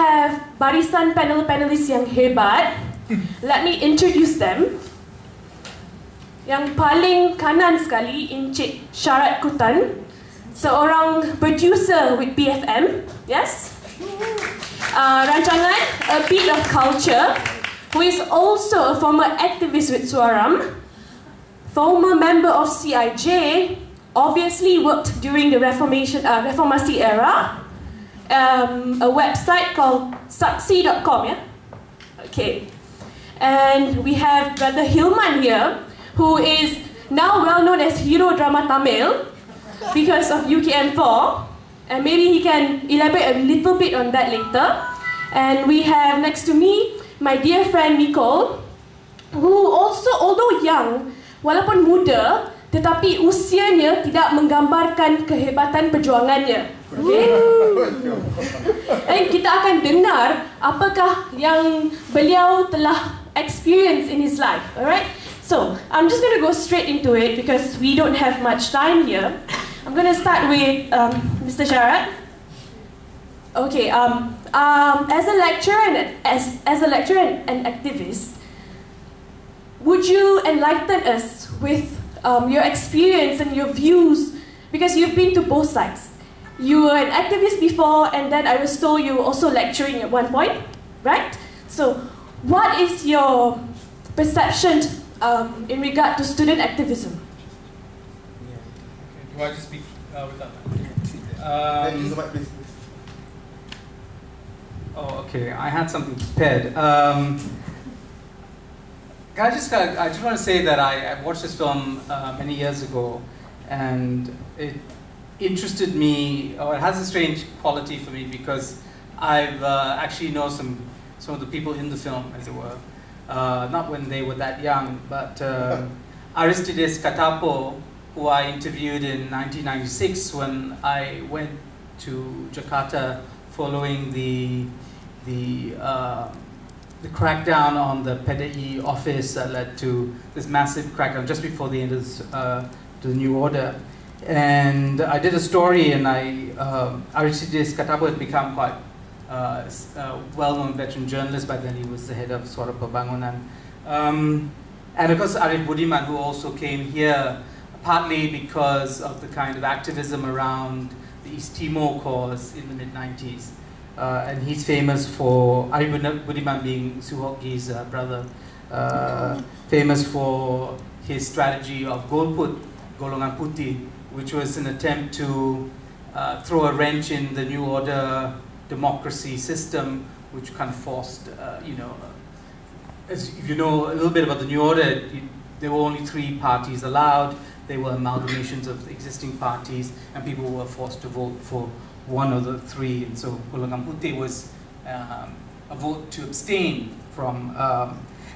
have barisan panel-panelis yang hebat. Let me introduce them. Yang paling kanan sekali, Encik Syarat Kutan, seorang producer with BFM, yes? Rancangan A Bit of Culture, who is also a former activist with Suaram, former member of CIJ, obviously worked during the Reformasi era, a website called saksi.com, yeah? Okay. And we have Brother Hilman here, who is now well known as Hero Drama Tamil because of UKM4, and maybe he can elaborate a little bit on that later. And we have next to me my dear friend Nicole, who also, although young, walaupun muda, tetapi usianya tidak menggambarkan kehebatan perjuangannya. Okay? And kita akan dengar apakah yang beliau telah experience in his life. Alright? So, I'm just going to go straight into it because we don't have much time here. I'm going to start with Mr. Syarat. Okay, as a lecturer and as a lecturer and activist, would you enlighten us with your experience and your views, because you've been to both sides. You were an activist before, and then I was told you were also lecturing at one point, right? So, what is your perception in regard to student activism? Yeah. Okay. Do I just speak without that? Oh, okay. I had something prepared. I just want to say that I watched this film many years ago, and it interested me, or it has a strange quality for me, because I've actually know some of the people in the film, as it were. Not when they were that young, but Aristides Katapo, who I interviewed in 1996 when I went to Jakarta following the crackdown on the PDI office that led to this massive crackdown just before the end of the New Order. And I did a story, and Aristides Katapo had become quite a well-known veteran journalist. By then he was the head of Suara Pembangunan. And of course Arif Budiman, who also came here partly because of the kind of activism around the East Timor cause in the mid-90s. And he's famous for, Arif Budiman being Suhoki's brother, famous for his strategy of Golput, Golongan Putih, which was an attempt to throw a wrench in the New Order democracy system, which kind of forced, as if you know a little bit about the New Order, there were only 3 parties allowed. They were amalgamations of existing parties, and people were forced to vote for one of the 3. And so Golongan Putih was a vote to abstain from.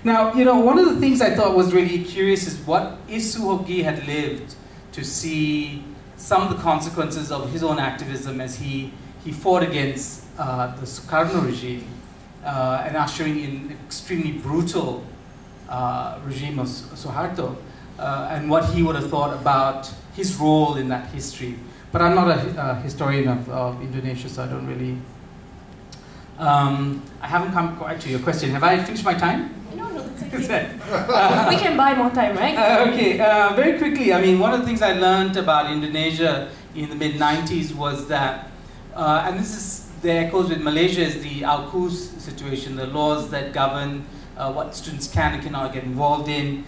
Now, one of the things I thought was really curious is what if Suhoki had lived to see some of the consequences of his own activism as he fought against the Sukarno regime and ushering in an extremely brutal regime of Suharto, and what he would have thought about his role in that history. But I'm not a historian of Indonesia, so I don't really... I haven't come quite to your question. Have I finished my time? No, that's okay. We can buy more time, right? Okay, very quickly, I mean, one of the things I learned about Indonesia in the mid-90s was that, and this is the echoes with Malaysia, is the AUKUS situation, the laws that govern what students can and cannot get involved in.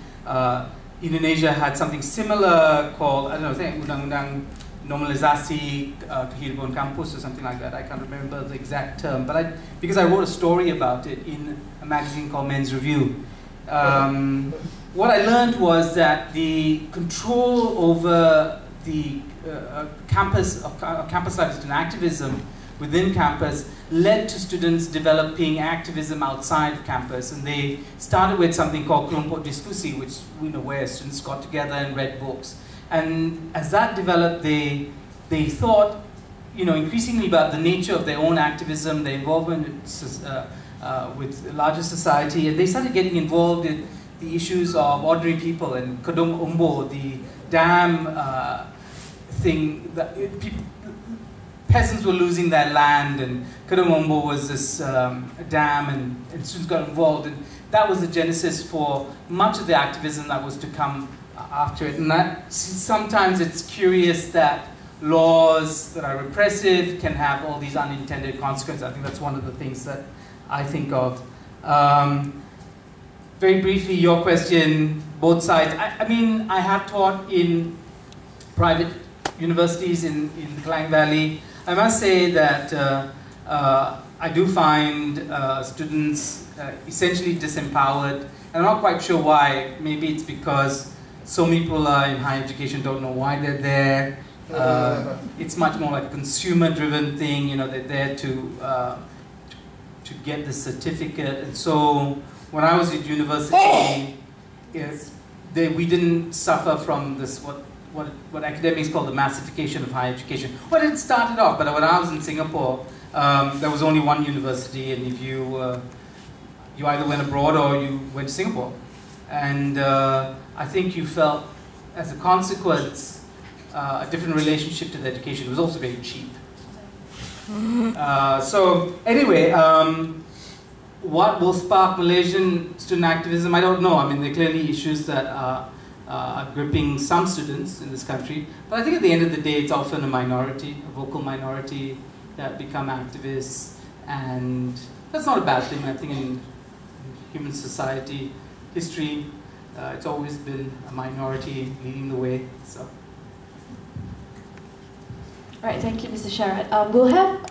Indonesia had something similar called, I don't know, I think Undang-Undang Normalisasi Kehidupan Kampus or something like that. I can't remember the exact term, but because I wrote a story about it in a magazine called Men's Review. What I learned was that the control over the campus life, student activism within campus, led to students developing activism outside of campus. And they started with something called Kelompok Diskusi, which where students got together and read books. And as that developed, they thought, increasingly about the nature of their own activism, their involvement with larger society, and they started getting involved in the issues of ordinary people. And Kedong Ombo, the dam thing, peasants were losing their land, and Kedamombo was this dam, and students got involved, and that was the genesis for much of the activism that was to come after it. And that, sometimes it's curious that laws that are repressive can have all these unintended consequences. I think that's one of the things that I think of. Very briefly, your question, both sides. I mean, I have taught in private universities in the Klang Valley. I must say that I do find students essentially disempowered. I'm not quite sure why. Maybe it's because so many people in higher education don't know why they're there. It's much more like a consumer-driven thing. You know, they're there to get the certificate. And so when I was at university, we didn't suffer from this what academics call the massification of higher education. Well, it started off, but when I was in Singapore, there was only one university, and if you either went abroad or you went to Singapore. And I think you felt, as a consequence, a different relationship to the education. It was also very cheap. So anyway, what will spark Malaysian student activism? I don't know. I mean, there are clearly issues that are gripping some students in this country. But I think at the end of the day, it's often a minority, a vocal minority, that become activists. And that's not a bad thing. I think in human society history, it's always been a minority leading the way. So. All right, thank you, Mr. Sharad. We'll have